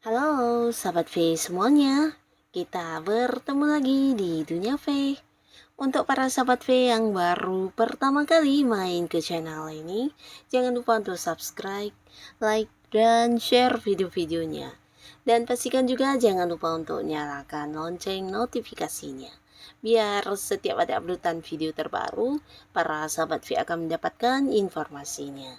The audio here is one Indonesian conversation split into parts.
Halo sahabat V semuanya, kita bertemu lagi di Dunia V. Untuk para sahabat V yang baru pertama kali main ke channel ini, jangan lupa untuk subscribe, like, dan share video-videonya. Dan pastikan juga jangan lupa untuk nyalakan lonceng notifikasinya. Biar setiap ada uploadan video terbaru, para sahabat V akan mendapatkan informasinya.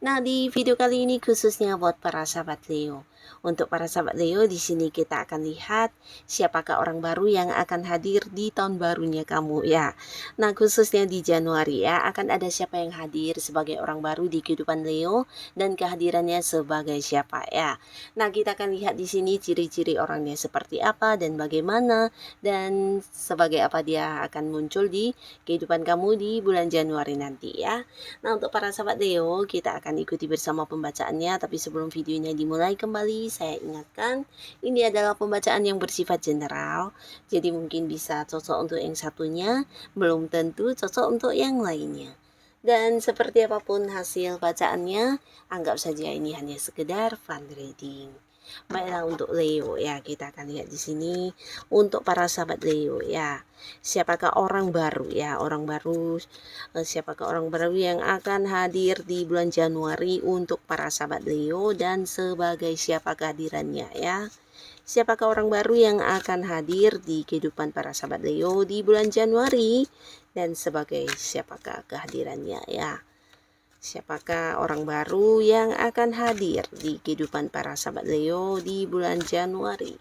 Nah, di video kali ini khususnya buat para sahabat Leo. Untuk para sahabat Leo, di sini kita akan lihat siapakah orang baru yang akan hadir di tahun barunya kamu ya. Nah, khususnya di Januari ya, akan ada siapa yang hadir sebagai orang baru di kehidupan Leo dan kehadirannya sebagai siapa ya. Nah, kita akan lihat di sini ciri-ciri orangnya seperti apa dan bagaimana dan sebagai apa dia akan muncul di kehidupan kamu di bulan Januari nanti ya. Nah, untuk para sahabat Leo, kita akan ikuti bersama pembacaannya. Tapi sebelum videonya dimulai kembali, saya ingatkan, ini adalah pembacaan yang bersifat general. Jadi mungkin bisa cocok untuk yang satunya, belum tentu cocok untuk yang lainnya. Dan seperti apapun hasil bacaannya, anggap saja ini hanya sekedar fun reading. Baiklah untuk Leo ya, kita akan lihat di sini untuk para sahabat Leo ya. Siapakah orang baru ya, siapakah orang baru yang akan hadir di bulan Januari untuk para sahabat Leo dan sebagai siapa kehadirannya ya. Siapakah orang baru yang akan hadir di kehidupan para sahabat Leo di bulan Januari dan sebagai siapakah kehadirannya ya. Siapakah orang baru yang akan hadir di kehidupan para sahabat Leo di bulan Januari?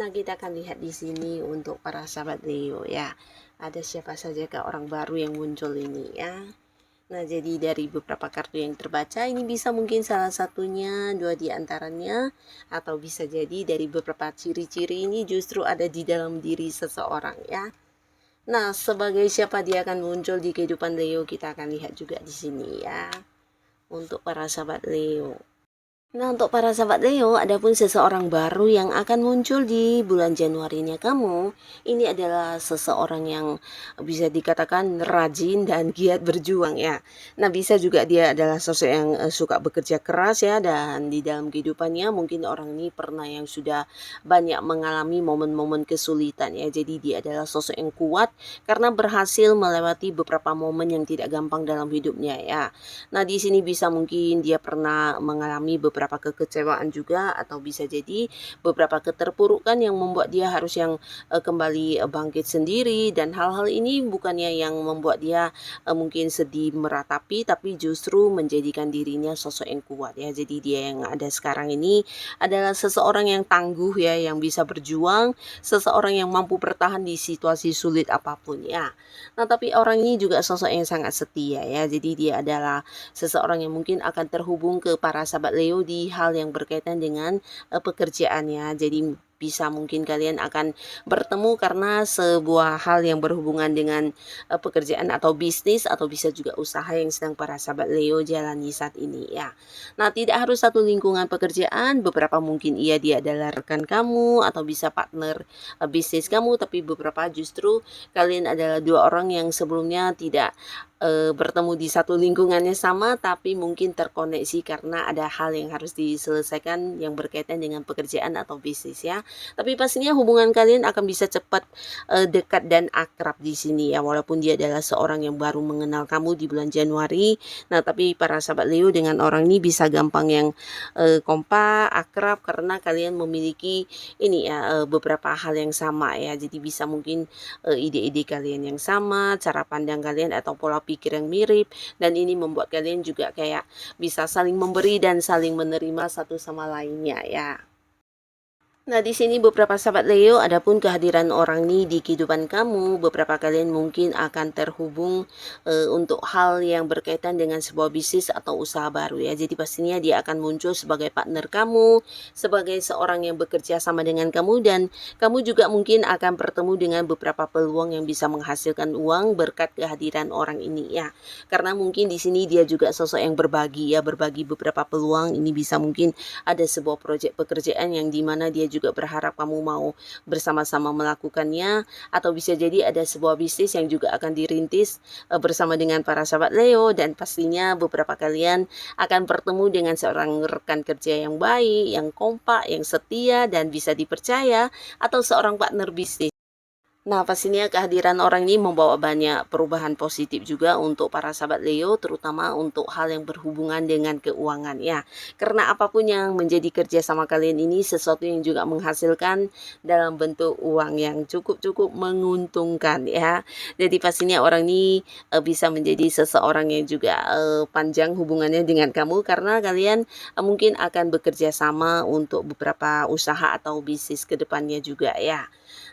Nah, kita akan lihat di sini untuk para sahabat Leo ya. Ada siapa saja kah orang baru yang muncul ini ya. Nah, jadi dari beberapa kartu yang terbaca ini bisa mungkin salah satunya, dua di antaranya, atau bisa jadi dari beberapa ciri-ciri ini justru ada di dalam diri seseorang ya. Nah, sebagai siapa dia akan muncul di kehidupan Leo, kita akan lihat juga di sini ya. Untuk para sahabat Leo. Nah, untuk para sahabat Leo, adapun seseorang baru yang akan muncul di bulan Januarinya kamu, ini adalah seseorang yang bisa dikatakan rajin dan giat berjuang ya. Nah, bisa juga dia adalah sosok yang suka bekerja keras ya, dan di dalam kehidupannya mungkin orang ini pernah yang sudah banyak mengalami momen-momen kesulitan ya. Jadi dia adalah sosok yang kuat karena berhasil melewati beberapa momen yang tidak gampang dalam hidupnya ya. Nah, di sini bisa mungkin dia pernah mengalami beberapa kekecewaan juga, atau bisa jadi beberapa keterpurukan yang membuat dia harus yang kembali bangkit sendiri, dan hal-hal ini bukannya yang membuat dia mungkin sedih meratapi, tapi justru menjadikan dirinya sosok yang kuat ya. Jadi dia yang ada sekarang ini adalah seseorang yang tangguh ya, yang bisa berjuang, seseorang yang mampu bertahan di situasi sulit apapun ya. Nah, tapi orang ini juga sosok yang sangat setia ya. Jadi dia adalah seseorang yang mungkin akan terhubung ke para sahabat Leo di hal yang berkaitan dengan pekerjaannya. Jadi bisa mungkin kalian akan bertemu karena sebuah hal yang berhubungan dengan pekerjaan atau bisnis, atau bisa juga usaha yang sedang para sahabat Leo jalani saat ini ya. Nah, tidak harus satu lingkungan pekerjaan, beberapa mungkin dia adalah rekan kamu atau bisa partner bisnis kamu, tapi beberapa justru kalian adalah dua orang yang sebelumnya tidak bertemu di satu lingkungannya sama, tapi mungkin terkoneksi karena ada hal yang harus diselesaikan yang berkaitan dengan pekerjaan atau bisnis ya. Tapi pastinya hubungan kalian akan bisa cepat dekat dan akrab di sini ya, walaupun dia adalah seorang yang baru mengenal kamu di bulan Januari. Nah, tapi para sahabat Leo dengan orang ini bisa gampang yang kompak, akrab karena kalian memiliki ini ya beberapa hal yang sama ya. Jadi bisa mungkin ide-ide kalian yang sama, cara pandang kalian atau pola pikir yang mirip, dan ini membuat kalian juga kayak bisa saling memberi dan saling menerima satu sama lainnya ya. Nah, di sini beberapa sahabat Leo, adapun kehadiran orang nih di kehidupan kamu, beberapa kalian mungkin akan terhubung untuk hal yang berkaitan dengan sebuah bisnis atau usaha baru ya. Jadi pastinya dia akan muncul sebagai partner kamu, sebagai seorang yang bekerja sama dengan kamu, dan kamu juga mungkin akan bertemu dengan beberapa peluang yang bisa menghasilkan uang berkat kehadiran orang ini ya. Karena mungkin di sini dia juga sosok yang berbagi ya, berbagi beberapa peluang. Ini bisa mungkin ada sebuah proyek pekerjaan yang dimana dia juga berharap kamu mau bersama-sama melakukannya, atau bisa jadi ada sebuah bisnis yang juga akan dirintis bersama dengan para sahabat Leo, dan pastinya beberapa kalian akan bertemu dengan seorang rekan kerja yang baik, yang kompak, yang setia dan bisa dipercaya, atau seorang partner bisnis. Nah, pastinya kehadiran orang ini membawa banyak perubahan positif juga untuk para sahabat Leo, terutama untuk hal yang berhubungan dengan keuangan ya. Karena apapun yang menjadi kerja sama kalian ini sesuatu yang juga menghasilkan dalam bentuk uang yang cukup-cukup menguntungkan ya. Jadi pastinya orang ini bisa menjadi seseorang yang juga panjang hubungannya dengan kamu, karena kalian mungkin akan bekerja sama untuk beberapa usaha atau bisnis ke depannya juga ya.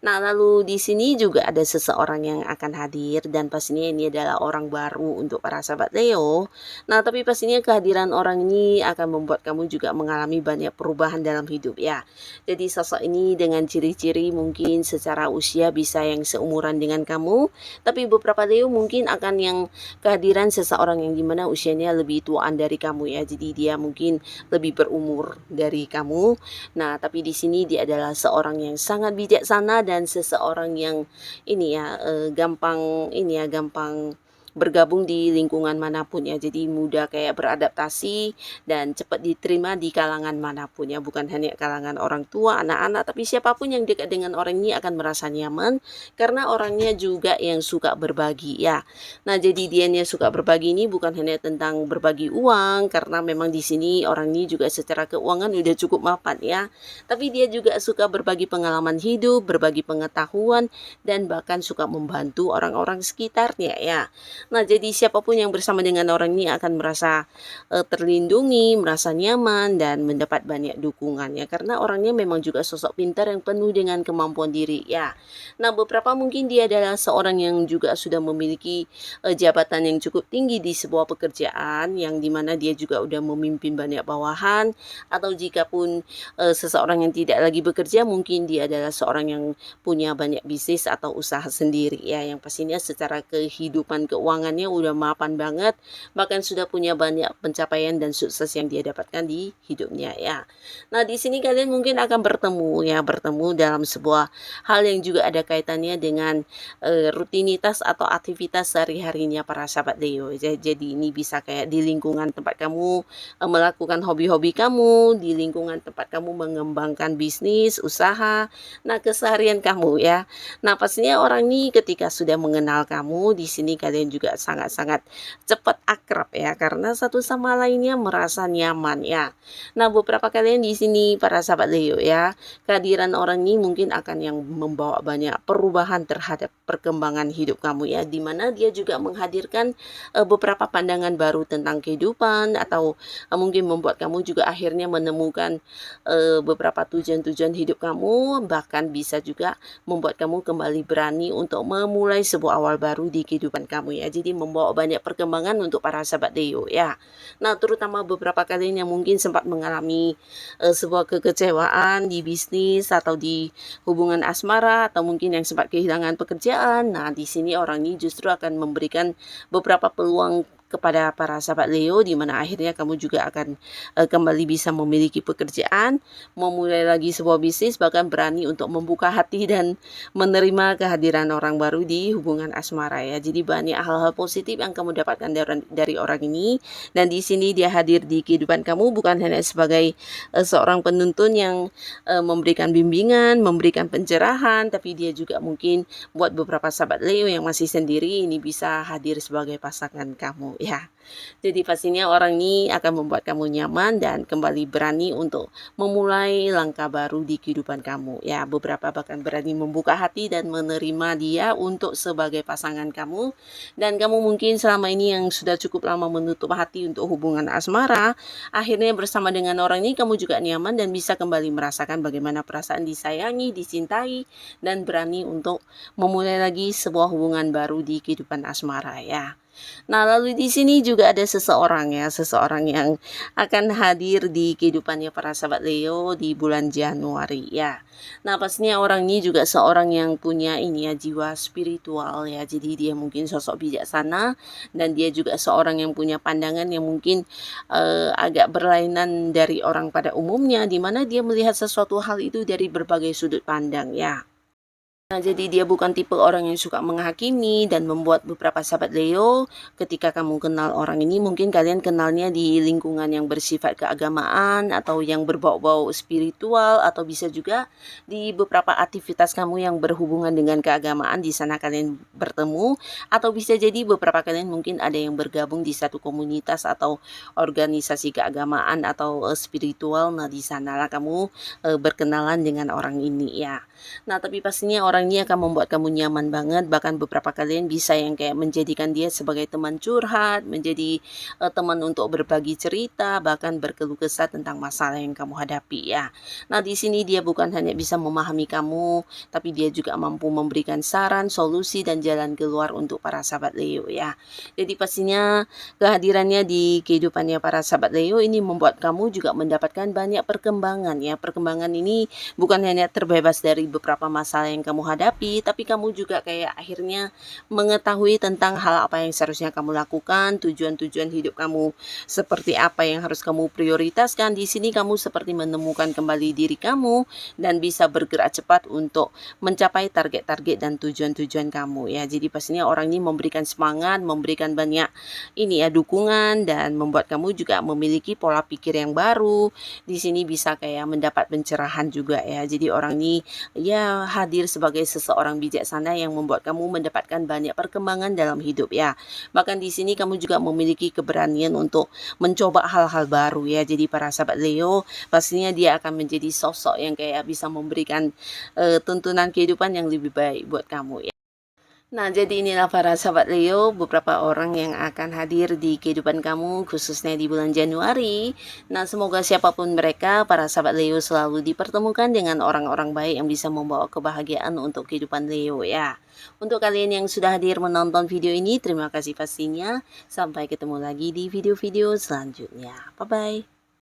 Nah, lalu di sini juga ada seseorang yang akan hadir, dan pastinya ini adalah orang baru untuk para sahabat Leo. Nah, tapi pastinya kehadiran orang ini akan membuat kamu juga mengalami banyak perubahan dalam hidup ya. Jadi sosok ini dengan ciri-ciri mungkin secara usia bisa yang seumuran dengan kamu, tapi beberapa Leo mungkin akan yang kehadiran seseorang yang dimana usianya lebih tuaan dari kamu ya. Jadi dia mungkin lebih berumur dari kamu. Nah, tapi di sini dia adalah seorang yang sangat bijaksana dan seseorang yang ini ya, gampang bergabung di lingkungan manapun ya. Jadi mudah kayak beradaptasi dan cepat diterima di kalangan manapun ya. Bukan hanya kalangan orang tua, anak-anak, tapi siapapun yang dekat dengan orang ini akan merasa nyaman karena orangnya juga yang suka berbagi ya. Nah, jadi dianya suka berbagi ini bukan hanya tentang berbagi uang, karena memang di sini orang ini juga secara keuangan udah cukup mapan ya. Tapi dia juga suka berbagi pengalaman hidup, berbagi pengetahuan, dan bahkan suka membantu orang-orang sekitarnya ya. Nah, jadi siapapun yang bersama dengan orang ini akan merasa terlindungi, merasa nyaman, dan mendapat banyak dukungan ya. Karena orangnya memang juga sosok pintar yang penuh dengan kemampuan diri ya. Nah, beberapa mungkin dia adalah seorang yang juga sudah memiliki jabatan yang cukup tinggi di sebuah pekerjaan, yang dimana dia juga udah memimpin banyak bawahan, atau jika pun seseorang yang tidak lagi bekerja, mungkin dia adalah seorang yang punya banyak bisnis atau usaha sendiri ya, yang pastinya secara kehidupan keuangannya udah mapan banget, bahkan sudah punya banyak pencapaian dan sukses yang dia dapatkan di hidupnya ya. Nah, di sini kalian mungkin akan bertemu dalam sebuah hal yang juga ada kaitannya dengan rutinitas atau aktivitas sehari-harinya para sahabat Leo. Jadi ini bisa kayak di lingkungan tempat kamu melakukan hobi-hobi kamu, di lingkungan tempat kamu mengembangkan bisnis, usaha, nah keseharian kamu ya. Nah, pastinya orang ini ketika sudah mengenal kamu, di sini kalian juga sangat-sangat cepat akrab ya, karena satu sama lainnya merasa nyaman ya. Nah, beberapa kalian di sini para sahabat Leo ya, kehadiran orang ini mungkin akan yang membawa banyak perubahan terhadap perkembangan hidup kamu ya, dimana dia juga menghadirkan beberapa pandangan baru tentang kehidupan, atau mungkin membuat kamu juga akhirnya menemukan beberapa tujuan-tujuan hidup kamu, bahkan bisa juga membuat kamu kembali berani untuk memulai sebuah awal baru di kehidupan kamu ya. Jadi membawa banyak perkembangan untuk para sahabat Leo ya. Nah, terutama beberapa kalian yang mungkin sempat mengalami sebuah kekecewaan di bisnis atau di hubungan asmara, atau mungkin yang sempat kehilangan pekerjaan. Nah, di sini orang ini justru akan memberikan beberapa peluang kepada para sahabat Leo, di mana akhirnya kamu juga akan kembali bisa memiliki pekerjaan, memulai lagi sebuah bisnis, bahkan berani untuk membuka hati dan menerima kehadiran orang baru di hubungan asmara ya. Jadi banyak hal-hal positif yang kamu dapatkan dari orang ini, dan di sini dia hadir di kehidupan kamu bukan hanya sebagai seorang penuntun yang memberikan bimbingan, memberikan pencerahan, tapi dia juga mungkin buat beberapa sahabat Leo yang masih sendiri ini bisa hadir sebagai pasangan kamu ya. Jadi pastinya orang ini akan membuat kamu nyaman dan kembali berani untuk memulai langkah baru di kehidupan kamu. Ya, beberapa bahkan berani membuka hati dan menerima dia untuk sebagai pasangan kamu. Dan kamu mungkin selama ini yang sudah cukup lama menutup hati untuk hubungan asmara, akhirnya bersama dengan orang ini kamu juga nyaman dan bisa kembali merasakan bagaimana perasaan disayangi, dicintai, dan berani untuk memulai lagi sebuah hubungan baru di kehidupan asmara ya. Nah, lalu di sini juga ada seseorang ya, seseorang yang akan hadir di kehidupannya para sahabat Leo di bulan Januari ya. Nah, pastinya orang ini juga seorang yang punya ini ya, jiwa spiritual ya. Jadi dia mungkin sosok bijaksana dan dia juga seorang yang punya pandangan yang mungkin agak berlainan dari orang pada umumnya, di mana dia melihat sesuatu hal itu dari berbagai sudut pandang ya. Nah, jadi dia bukan tipe orang yang suka menghakimi dan membuat beberapa sahabat Leo, ketika kamu kenal orang ini mungkin kalian kenalnya di lingkungan yang bersifat keagamaan atau yang berbau-bau spiritual atau bisa juga di beberapa aktivitas kamu yang berhubungan dengan keagamaan di sana kalian bertemu atau bisa jadi beberapa kalian mungkin ada yang bergabung di satu komunitas atau organisasi keagamaan atau spiritual. Nah, di sanalah kamu berkenalan dengan orang ini ya. Nah, tapi pastinya orang ini akan membuat kamu nyaman banget, bahkan beberapa kalian bisa yang kayak menjadikan dia sebagai teman curhat, menjadi teman untuk berbagi cerita, bahkan berkeluh kesah tentang masalah yang kamu hadapi ya. Nah, di sini dia bukan hanya bisa memahami kamu, tapi dia juga mampu memberikan saran, solusi, dan jalan keluar untuk para sahabat Leo ya. Jadi pastinya kehadirannya di kehidupannya para sahabat Leo ini membuat kamu juga mendapatkan banyak perkembangan ya. Perkembangan ini bukan hanya terbebas dari beberapa masalah yang kamu hadapi, tapi kamu juga kayak akhirnya mengetahui tentang hal apa yang seharusnya kamu lakukan, tujuan-tujuan hidup kamu seperti apa yang harus kamu prioritaskan. Di sini kamu seperti menemukan kembali diri kamu dan bisa bergerak cepat untuk mencapai target-target dan tujuan-tujuan kamu ya. Jadi pastinya orang ini memberikan semangat, memberikan banyak ini ya dukungan dan membuat kamu juga memiliki pola pikir yang baru. Di sini bisa kayak mendapat pencerahan juga ya. Jadi orang ini ya hadir sebagai seseorang bijaksana yang membuat kamu mendapatkan banyak perkembangan dalam hidup ya. Bahkan di sini kamu juga memiliki keberanian untuk mencoba hal-hal baru ya. Jadi para sahabat Leo, pastinya dia akan menjadi sosok yang kayak bisa memberikan tuntunan kehidupan yang lebih baik buat kamu ya. Nah, jadi inilah para sahabat Leo, beberapa orang yang akan hadir di kehidupan kamu, khususnya di bulan Januari. Nah, semoga siapapun mereka, para sahabat Leo selalu dipertemukan dengan orang-orang baik yang bisa membawa kebahagiaan untuk kehidupan Leo ya. Untuk kalian yang sudah hadir menonton video ini, terima kasih pastinya. Sampai ketemu lagi di video-video selanjutnya. Bye-bye.